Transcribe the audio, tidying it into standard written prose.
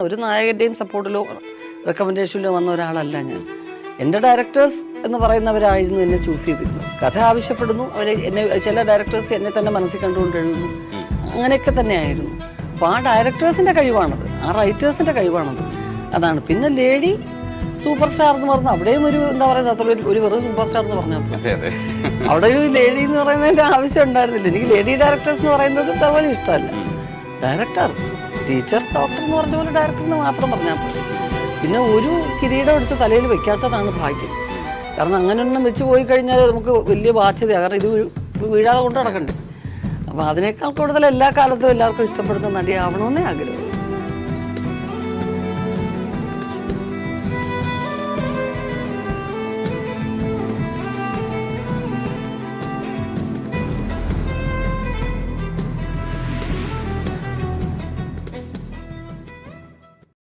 ഒരു നായകൻ്റെയും സപ്പോർട്ടിലോ റെക്കമെൻഡേഷനിലോ വന്ന ഒരാളല്ല ഞാൻ. എൻ്റെ ഡയറക്ടേഴ്സ് എന്ന് പറയുന്നവരായിരുന്നു എന്നെ ചൂസ് ചെയ്തിരുന്നത്. കഥ ആവശ്യപ്പെടുന്നു, അവരെ എന്നെ ചില ഡയറക്ടേഴ്സ് എന്നെ തന്നെ മനസ്സിൽ കണ്ടുകൊണ്ട് എഴുതുന്നു, അങ്ങനെയൊക്കെ തന്നെയായിരുന്നു. അപ്പോൾ ആ ഡയറക്ടേഴ്സിൻ്റെ കഴിവാണത്, ആ റൈറ്റേഴ്സിൻ്റെ കഴിവാണത്. അതാണ്. പിന്നെ ലേഡി സൂപ്പർ സ്റ്റാർ എന്ന് പറഞ്ഞാൽ അവിടെയും ഒരു എന്താ പറയുന്നത്, അത്ര ഒരു വെറും സൂപ്പർ സ്റ്റാർ എന്ന് പറഞ്ഞാൽ അവിടെ ഒരു ലേഡി എന്ന് പറയുന്നതിൻ്റെ ആവശ്യം ഉണ്ടായിരുന്നില്ല. എനിക്ക് ലേഡി ഡയറക്ടേഴ്സ് എന്ന് പറയുന്നത് അതുപോലെ ഇഷ്ടമല്ല. ഡയറക്ടർ, ടീച്ചർ, ഡോക്ടർ എന്ന് പറഞ്ഞ പോലെ ഡയറക്ടർ എന്ന് മാത്രം പറഞ്ഞാൽ മതി. പിന്നെ ഒരു കിരീടം എടുത്ത് തലയിൽ വെക്കാത്തതാണ് ഭാഗ്യം. കാരണം അങ്ങനെയൊന്നും വെച്ച് പോയി കഴിഞ്ഞാൽ നമുക്ക് വലിയ ബാധ്യതയാണ്. കാരണം ഇത് വീഴാതെ കൊണ്ട് നടക്കണ്ടേ. അപ്പോൾ അതിനേക്കാൾ കൂടുതൽ എല്ലാ കാലത്തും എല്ലാവർക്കും ഇഷ്ടപ്പെടുന്ന നടിയാവണമെന്നേ ആഗ്രഹം.